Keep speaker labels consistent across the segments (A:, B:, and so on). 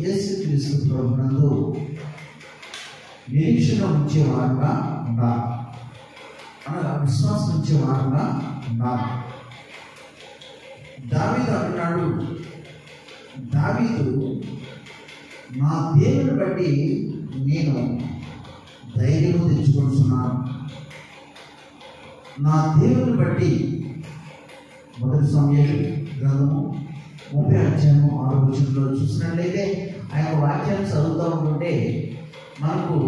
A: యేసుక్రీస్తు ప్రభువునందు నిరీక్షణ ఉంచే వారుగా ఉండాలి, అనగా విశ్వాసం ఉంచే వారుగా ఉండాలి. దావీదు అంటున్నాడు, దావీదు నా దేవుని బట్టి నేను ధైర్యం తెచ్చుకుంటున్నాను. నా దేవుని బట్టి మొదటి సమూయేలు గ్రంథము 30:6 చూసినట్లయితే ఆ యొక్క వాక్యాన్ని చదువుతూ ఉంటుంటే మనకు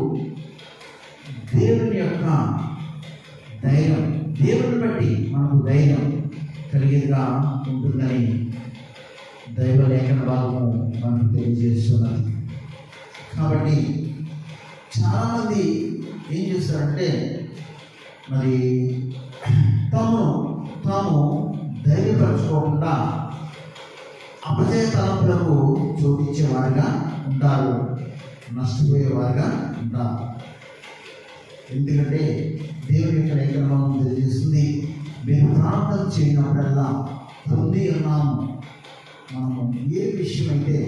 A: దేవుని యొక్క ధైర్యం, దేవుని బట్టి మనకు ధైర్యం కలిగేదిగా ఉంటుందని దైవ లేఖన భాగము మనకు తెలియజేస్తున్నది. కాబట్టి చాలామంది ఏం చేస్తారంటే మరి తాము ధైర్యపరచుకోకుండా అపజయ తలంపులకు చోటించేవారుగా ఉంటారు, నష్టపోయేవారుగా ఉంటారు. ఎందుకంటే దేవుని యొక్క లేఖనం తెలియజేస్తుంది, మేము ప్రార్థన చేయనప్పుడల్లా పొంది ఉన్నాము. మనము ఏ విషయమైతే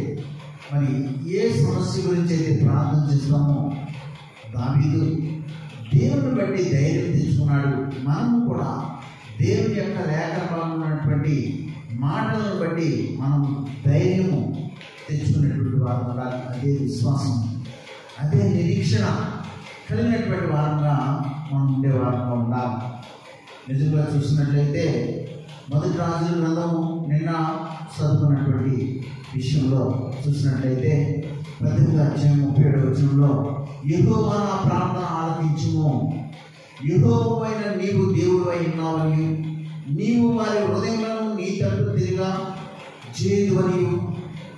A: మరి ఏ సమస్య గురించి అయితే ప్రార్థన చేస్తామో దావీదు దేవుని బట్టి ధైర్యం తెచ్చుకున్నాడు. మనము కూడా దేవుని యొక్క లేఖనంలో ఉన్నటువంటి మాటలను బట్టి మనం ధైర్యము తెచ్చుకునేటువంటి వారు ఉండాలి. అదే విశ్వాసం, అదే నిరీక్షణ కలిగినటువంటి వారంగా మనం ఉండేవారంగా ఉండాలి. నిజంగా చూసినట్లయితే మొదటి రాజుల గ్రంథము నిన్న చదువుకున్నటువంటి విషయంలో చూసినట్లయితే 18:37 యెహోవా నా ప్రార్థన ఆలకించుము, యెహోవావైన నీవు దేవుడవై ఉన్నావని, నీవు వారి హృదయములను నీ తట్టు తిరిగా చేదువని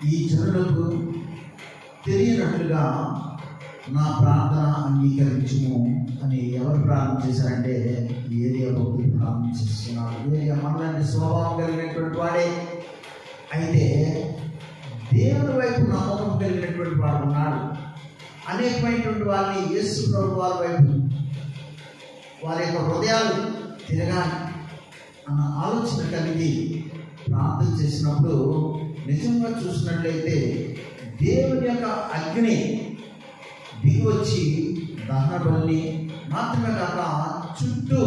A: ఈ జనులకు తెలియనట్లుగా నా ప్రార్థన అంగీకరించుము అని ఎవరు ప్రార్థన చేశారంటే ఏలియా భక్తులు ప్రార్థన చేస్తున్నారు. ఏలియా మనలాంటి స్వభావం కలిగినటువంటి వాడే, అయితే దేవుని వైపు నమ్మకం కలిగినటువంటి వాడు ఉన్నాడు. అనేకమైనటువంటి వారిని యేసు ప్రభు వారి వైపు వారి యొక్క హృదయాలు తిరగాలి అన్న ఆలోచన కలిగి ప్రార్థన చేసినప్పుడు నిజంగా చూసినట్లయితే దేవుని యొక్క అగ్ని దిగి వచ్చి దహన బలిని మాత్రమే కాక చుట్టూ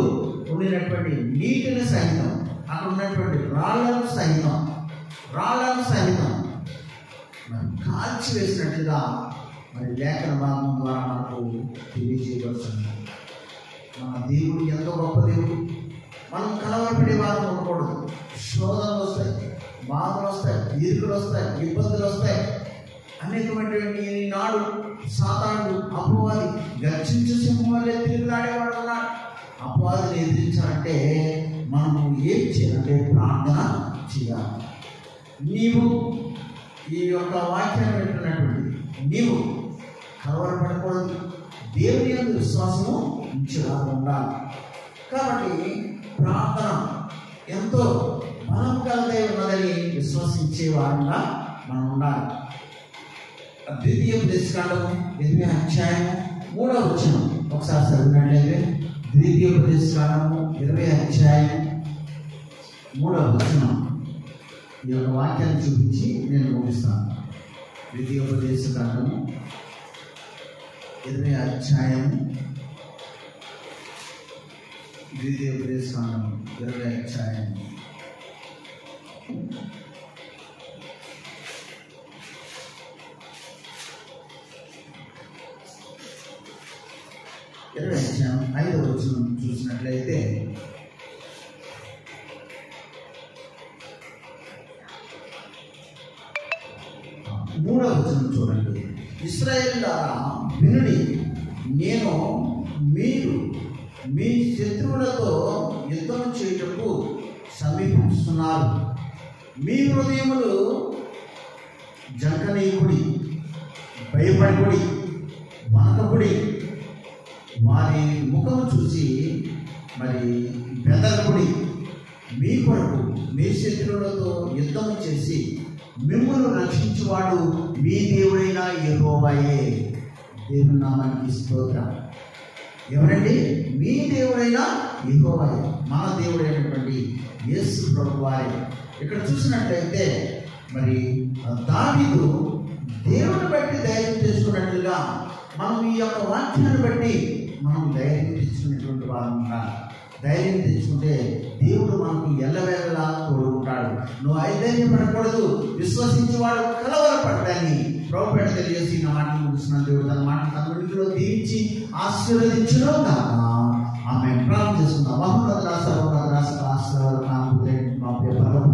A: ఉండినటువంటి నీటిని సహితం, అక్కడ ఉన్నటువంటి రాళ్లను సహితం మరి కాల్చి వేసినట్లుగా మరి లేఖన భాగం ద్వారా మనకు తెలియజేయవలసింది. మన దేవుడు ఎంతో గొప్ప దేవుడు. మనం కలవరపడే వారు ఉండకూడదు. శోధనలు వస్తాయి, బాధలు వస్తాయి, ఇరుకులు వస్తాయి, ఇబ్బందులు వస్తాయి. అనేకమైనటువంటి ఈనాడు సాతానుడు అపవాది గర్జించే సింహం వల్లే తిరుగులాడేవాడు ఉన్నాడు. అపవాదిని ఎదిరించాలంటే మనము ఏం చేయాలంటే ప్రార్థన చేయాలి. నీవు ఈ యొక్క వాక్యం పెట్టినటువంటి నీవు కలవరపడకూడదు, దేవుని యందు విశ్వాసము ఉంచేలాగా ఉండాలి. కాబట్టి ప్రార్థన ఎంతో బలం కలిగే ఉన్నదని విశ్వసించే వారంగా మనం ఉండాలి. ద్వితీయోపదేశకాండము 20:3 ఒకసారి చదివినట్లయితే ద్వితీయోపదేశకాండము 20:3 ఈ యొక్క వాక్యాన్ని చూపించి నేను ముగిస్తాను. ద్వితీయోపదేశకాండము 20:3 ద్వితీయోపదేశకాండము 20:3 5వ చూసినట్లయితే మూడవ వచనం చూడండి. ఇశ్రాయేలులారా వినుడి, నేను మీరు మీ శత్రువులతో యుద్ధం చేయుటకు సమీపిస్తున్నారు. మీ హృదయములు జంకనీయుడి, భయపడుడి, వనకపుడి, వారి ముఖము చూసి మరి బెదరకుడి. మీ కొరకు మీ శత్రువులతో యుద్ధం చేసి మిమ్మల్ని రక్షించువాడు మీ దేవుడైన యెహోవాయే. దేవుని నామానికి స్తోత్రం. ఎవరండి? మీ దేవుడైన యెహోవాయే, మన దేవుడైనటువంటి యేసు ప్రభువారే. ఇక్కడ చూసినట్లయితే మరి దావీదు దేవుని మనం ఈ యొక్క వాక్యాన్ని బట్టి మనం ధైర్యం తెచ్చుకునేటువంటి వారు ఉండాలి. ధైర్యం తెచ్చుకుంటే దేవుడు మనకు ఎల్లవేళలా తోడుకుంటాడు. నువ్వు ఐధైర్యపడకూడదు, విశ్వసించేవాడు కలవరపడ్డాని ప్రభుపేట తెలియజేసి నా మాటలు ముగిస్తున్న దేవుడు తన మాట తన వెలుగులో దీవించి ఆశీర్వదించును కాక. ఆమె ప్రార్థన చేస్తున్నాం. మహోన్నత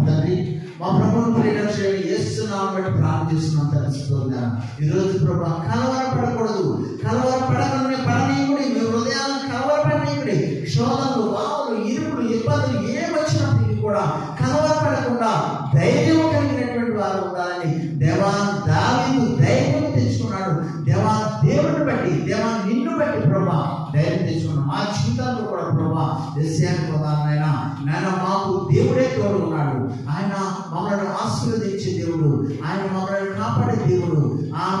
A: తండ్రి, మా ప్రభువును ప్రియరక్షకుడైన యేసు నామమున బట్టి ప్రార్థన చేస్తున్నాం. తెలుస్తున్నాను ఈరోజు ప్రభు కలవరపడకూడదు, కలవరపడకుండా పడనీయుడి, మీ హృదయాలను కలవరపడనీయుడి. శోధనలు, బావులు, ఇరుకులు, ఇబ్బందులు ఏమొచ్చినప్పటికీ కూడా కలవరపడకుండా ధైర్యం కలిగినటువంటి వారు ఉండాలని దేవా దావీదు ధైర్యం తెచ్చుకున్నాడు. దేవా దేవుడిని బట్టి, దేవా నిన్ను బట్టి ప్రభా ధైర్యం తెచ్చుకున్నాడు. మా జీవితాల్లో కూడా ప్రభా యెషయాను ప్రధానమైన నాయన మాకు దేవుడే తోడు ఉన్నాడు. ఆయన మమ్మల్ని ఆశీర్వదించే దేవుడు, ఆయన మమ్మల్ని కాపాడే దేవుడు.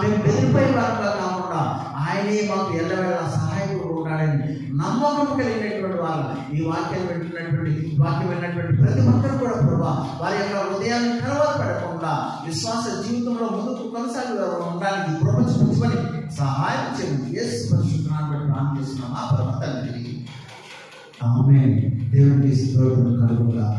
A: మేము బెదిరిపోయే వారుగా కాకుండా ఆయనే మాకు ఎల్లవేళ సహాయకుడు ఉన్నాడని నమ్మకం కలిగినటువంటి వారు ఈ వాక్యం విన్నటువంటి ప్రతి ఒక్కరు కూడా ప్రభా వారి యొక్క హృదయాన్ని కలవరపడకుండా విశ్వాస జీవితంలో ముందుకు కొనసాగి ఉండడానికి ప్రపంచమని సహాయం చేయండి. యేసు పరిశుద్ధ నామమున ప్రార్థన చేస్తున్నాం మా పరమ తండ్రి. ఆమేన్. దేవునికి స్తోత్రం కలుగుగాక.